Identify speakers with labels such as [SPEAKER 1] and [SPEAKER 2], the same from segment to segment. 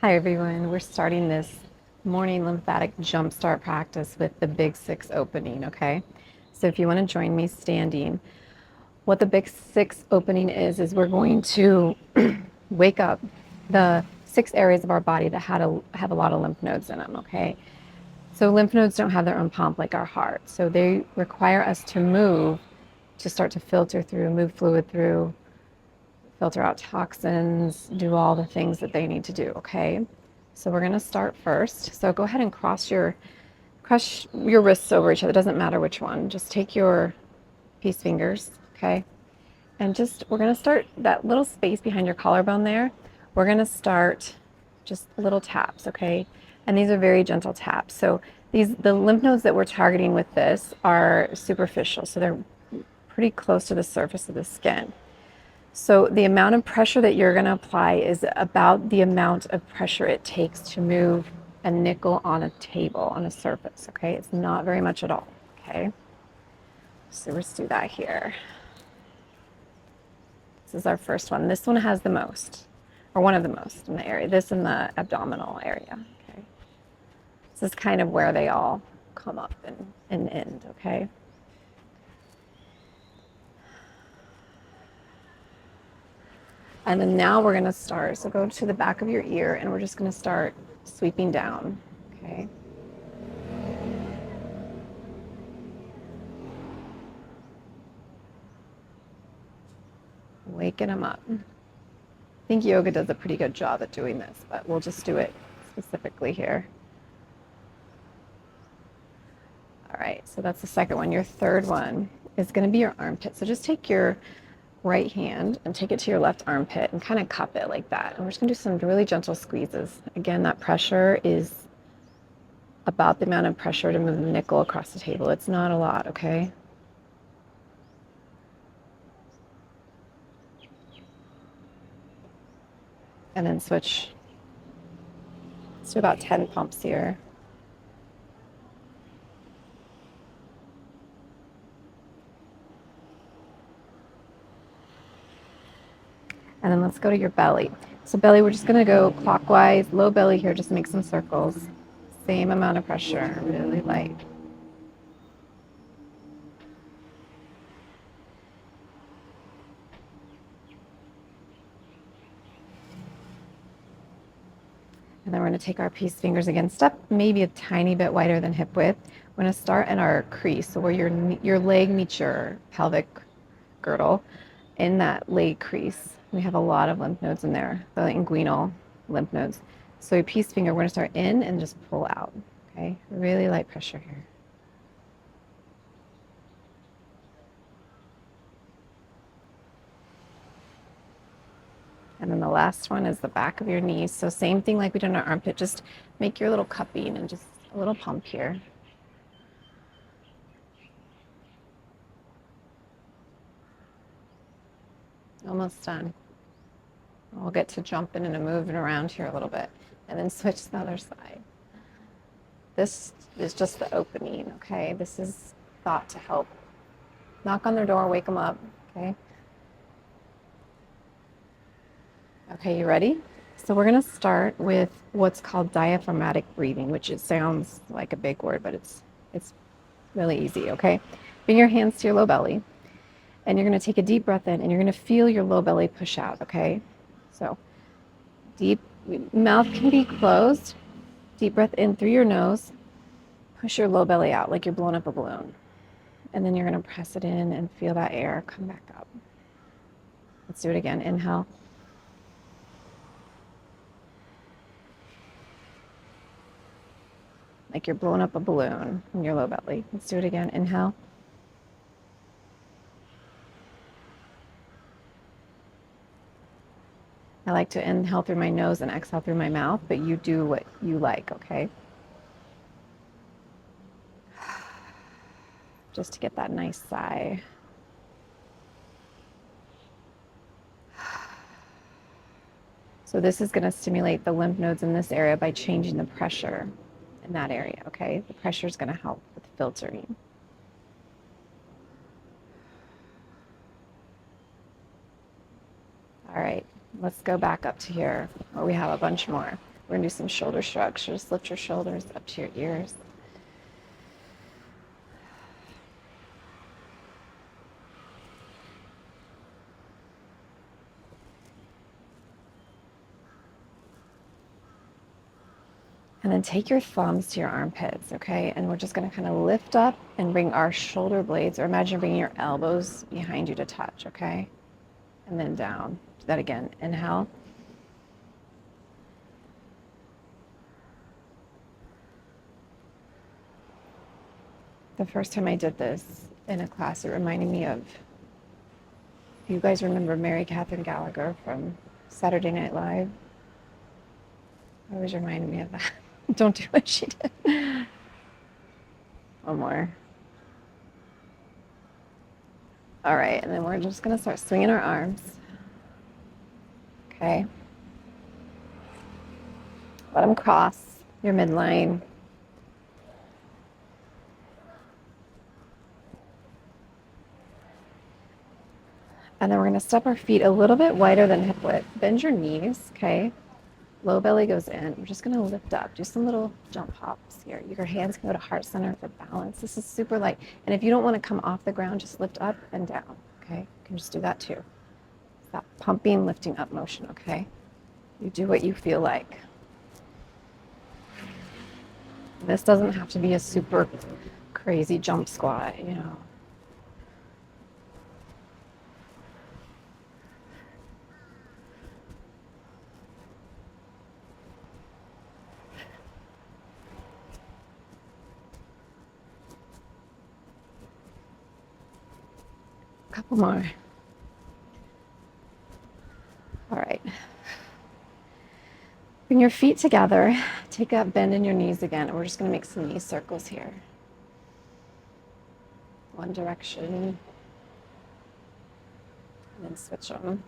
[SPEAKER 1] Hi everyone, we're starting this morning lymphatic jumpstart practice with the big six opening, okay? So if you want to join me standing, what the big six opening is we're going to wake up the 6 areas of our body that have a lot of lymph nodes in them, okay? So lymph nodes don't have their own pump like our heart. So they require us to move to start to filter through, move fluid through, filter out toxins, do all the things that they need to do, okay? So we're gonna start first. So go ahead and cross your wrists over each other. It doesn't matter which one. Just take your peace fingers, okay? And we're gonna start that little space behind your collarbone there. We're gonna start just little taps, okay? And these are very gentle taps. So the lymph nodes that we're targeting with this are superficial. So they're pretty close to the surface of the skin. So the amount of pressure that you're going to apply is about the amount of pressure it takes to move a nickel on a table, on a surface, okay? It's not very much at all, okay? So let's do that here. This is our first one. This one has the most, or one of the most in the area. This in the abdominal area, okay? This is kind of where they all come up and end, okay? And then now we're gonna start. So go to the back of your ear and we're just gonna start sweeping down, okay? Waking them up. I think yoga does a pretty good job at doing this, but we'll just do it specifically here. All right, so that's the second one. Your third one is gonna be your armpit. So just take your right hand and take it to your left armpit and kind of cup it like that. And we're just gonna do some really gentle squeezes. Again, that pressure is about the amount of pressure to move the nickel across the table. It's not a lot, okay? And then switch. Let's do about 10 pumps here. And then let's go to your belly. So belly, we're just gonna go clockwise, low belly here, just make some circles. Same amount of pressure, really light. And then we're gonna take our peace fingers again, step maybe a tiny bit wider than hip width. We're gonna start in our crease, so where your leg meets your pelvic girdle. In that leg crease, we have a lot of lymph nodes in there, the inguinal lymph nodes. So your peace finger, we're gonna start in and just pull out, okay? Really light pressure here. And then the last one is the back of your knees. So same thing like we did in our armpit, just make your little cupping and just a little pump here. Almost done. We'll get to jumping and moving around here a little bit and then switch to the other side. This is just the opening, okay? This is thought to help. Knock on their door, wake them up, okay? Okay, you ready? So we're gonna start with what's called diaphragmatic breathing, which it sounds like a big word, but it's really easy, okay? Bring your hands to your low belly, and you're gonna take a deep breath in, and you're gonna feel your low belly push out, okay? So deep, mouth can be closed. Deep breath in through your nose, push your low belly out like you're blowing up a balloon. And then you're gonna press it in and feel that air come back up. Let's do it again. Inhale. Like you're blowing up a balloon in your low belly. Let's do it again. Inhale. I like to inhale through my nose and exhale through my mouth, but you do what you like, okay? Just to get that nice sigh. So this is going to stimulate the lymph nodes in this area by changing the pressure in that area, okay? The pressure is going to help with filtering. All right, let's go back up to here where we have a bunch more. We're gonna do some shoulder shrugs. Just lift your shoulders up to your ears. And then take your thumbs to your armpits, okay? And we're just gonna kind of lift up and bring our shoulder blades, or imagine bringing your elbows behind you to touch, okay? And then down. Do that again. Inhale. The first time I did this in a class, it reminded me of, you guys remember Mary Catherine Gallagher from Saturday Night Live? It always reminded me of that. Don't do what she did. One more. All right, and then we're just gonna start swinging our arms. Okay. Let them cross your midline. And then we're gonna step our feet a little bit wider than hip width. Bend your knees, okay? Low belly goes in. We're just gonna lift up. Do some little jump hops here. Your hands can go to heart center for balance. This is super light. And if you don't wanna come off the ground, just lift up and down, okay? You can just do that too. It's that pumping, lifting up motion, okay? You do what you feel like. This doesn't have to be a super crazy jump squat, you know. Couple more. All right. Bring your feet together. Take that bend in your knees again. We're just going to make some knee circles here. One direction. And then switch them.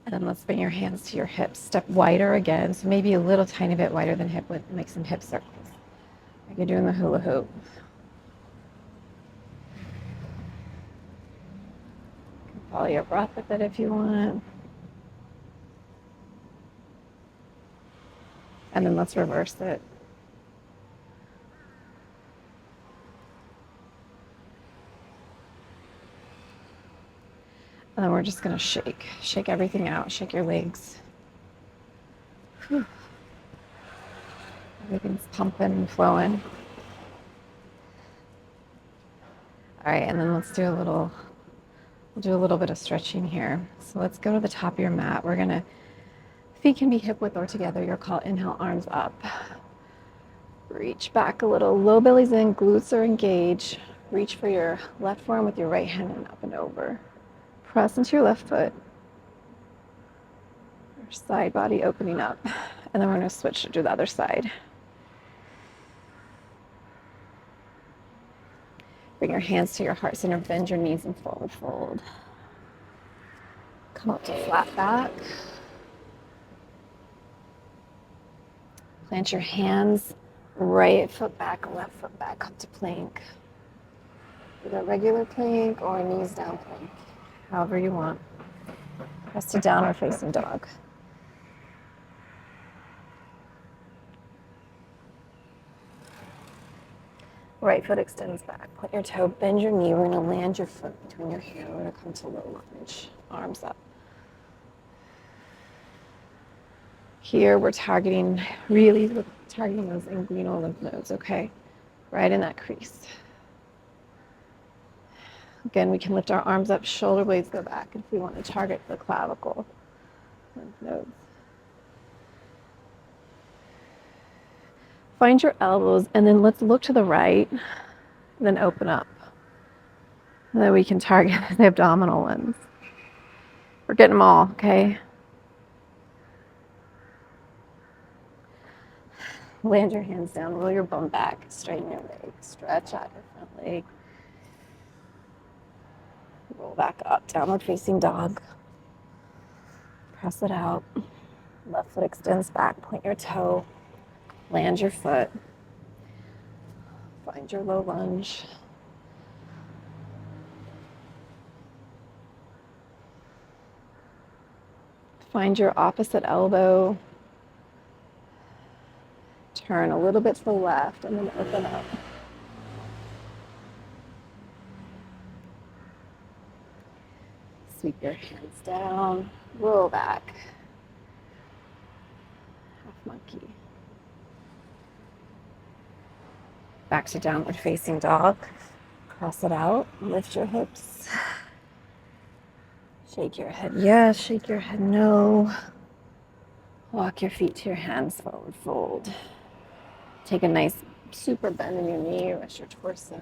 [SPEAKER 1] And then let's bring your hands to your hips. Step wider again. So maybe a little tiny bit wider than hip width. Make some hip circles. Like you're doing the hula hoop. You can follow your breath with it if you want. And then let's reverse it. And then we're just gonna shake everything out, shake your legs. Whew. Everything's pumping and flowing. All right, and then we'll do a little bit of stretching here. So let's go to the top of your mat. Feet can be hip width or together. Your call, inhale, arms up. Reach back a little, low belly's in, glutes are engaged. Reach for your left forearm with your right hand and up and over. Press into your left foot. Your side body opening up. And then we're gonna switch to do the other side. Bring your hands to your heart center, bend your knees and forward fold. Come up to flat back. Plant your hands, right foot back, left foot back up to plank. Either regular plank or knees down plank, however you want. Press to downward facing dog. Right foot extends back. Point your toe, bend your knee. We're going to land your foot between your hands. We're going to come to low lunge, arms up. Here we're really targeting those inguinal lymph nodes, okay? Right in that crease. Again, we can lift our arms up, shoulder blades go back if we want to target the clavicle lymph nodes. Find your elbows and then let's look to the right and then open up. And then we can target the abdominal ones. We're getting them all, okay? Land your hands down, roll your bum back, straighten your leg, stretch out your front leg. Roll back up, downward facing dog. Press it out. Left foot extends back, point your toe, land your foot. Find your low lunge. Find your opposite elbow. Turn a little bit to the left and then open up. Sweep your hands down, roll back. Half monkey. Back to downward facing dog. Cross it out, lift your hips. Shake your head yes, shake your head no. Walk your feet to your hands, forward fold. Take a nice super bend in your knee, rest your torso.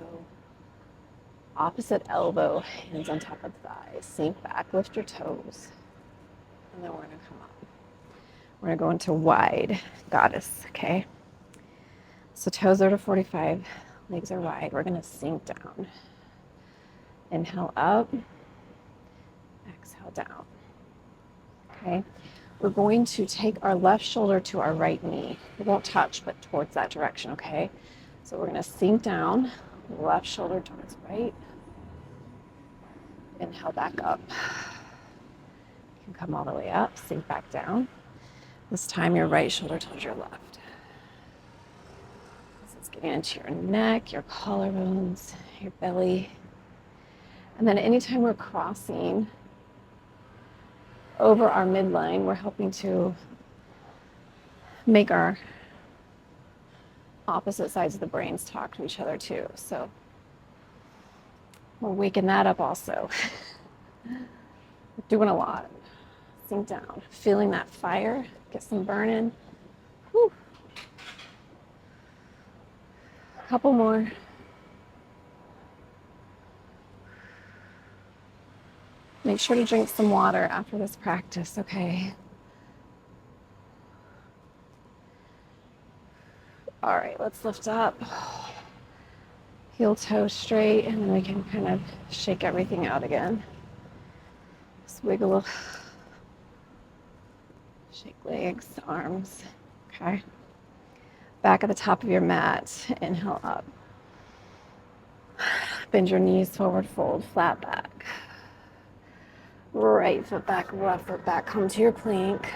[SPEAKER 1] Opposite elbow, hands on top of the thighs. Sink back, lift your toes. And then we're gonna come up. We're gonna go into wide goddess, okay? So toes are to 45, legs are wide. We're gonna sink down. Inhale up, exhale down, okay? We're going to take our left shoulder to our right knee. It won't touch, but towards that direction, okay? So we're gonna sink down, left shoulder towards right. Inhale back up. You can come all the way up, sink back down. This time your right shoulder towards your left. This is getting into your neck, your collarbones, your belly. And then anytime we're crossing over our midline, we're helping to make our opposite sides of the brains talk to each other too. So we're waking that up also. We're doing a lot. Sink down, feeling that fire, get some burning. Whew. A couple more. Make sure to drink some water after this practice, okay? All right, let's lift up. Heel toe straight, and then we can kind of shake everything out again. Just wiggle. Shake legs, arms, okay? Back at the top of your mat, inhale up. Bend your knees, forward fold, flat back. Right foot back, left foot back, come to your plank.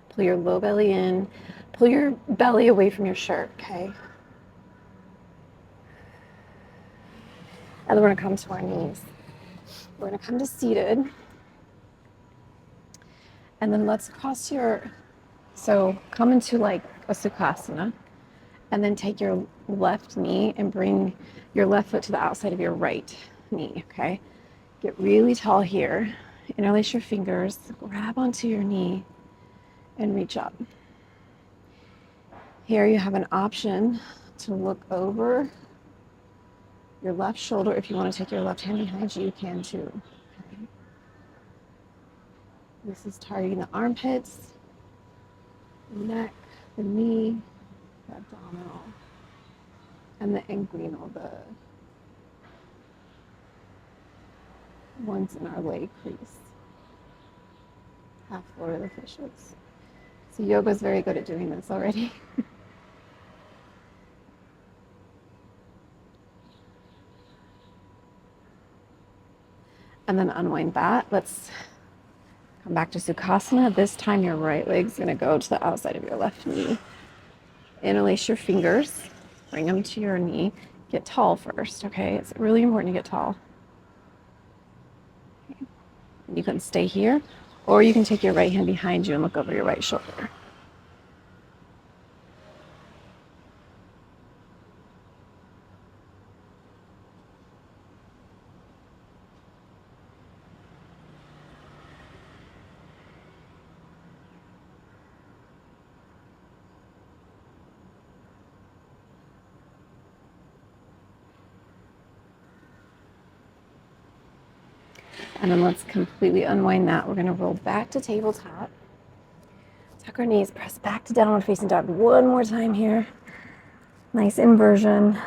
[SPEAKER 1] Pull your low belly in. Pull your belly away from your shirt, okay? And then we're gonna come to our knees. We're gonna come to seated. And then let's cross so come into like a Sukhasana. And then take your left knee and bring your left foot to the outside of your right knee, okay? Get really tall here. Interlace your fingers, grab onto your knee, and reach up. Here you have an option to look over your left shoulder. If you want to take your left hand behind you, you can too. Okay? This is targeting the armpits, the neck, the knee, the abdominal, and the inguinal, the ones in our leg crease. Half floor of the fishes. So yoga is very good at doing this already. And then unwind that. Let's come back to Sukhasana. This time your right leg's gonna go to the outside of your left knee. Interlace your fingers, bring them to your knee. Get tall first, okay? It's really important to get tall. Okay. You can stay here, or you can take your right hand behind you and look over your right shoulder. And then let's completely unwind that. We're gonna roll back to tabletop. Tuck our knees, press back to downward facing dog. One more time here. Nice inversion.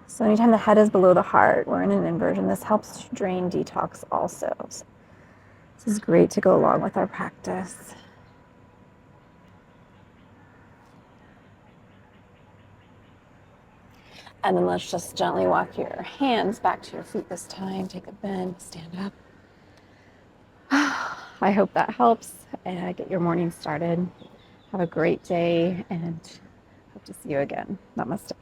[SPEAKER 1] So anytime the head is below the heart, we're in an inversion. This helps to drain detox also. So this is great to go along with our practice. And then let's just gently walk your hands back to your feet this time. Take a bend, stand up. I hope that helps and get your morning started. Have a great day and hope to see you again. Namaste.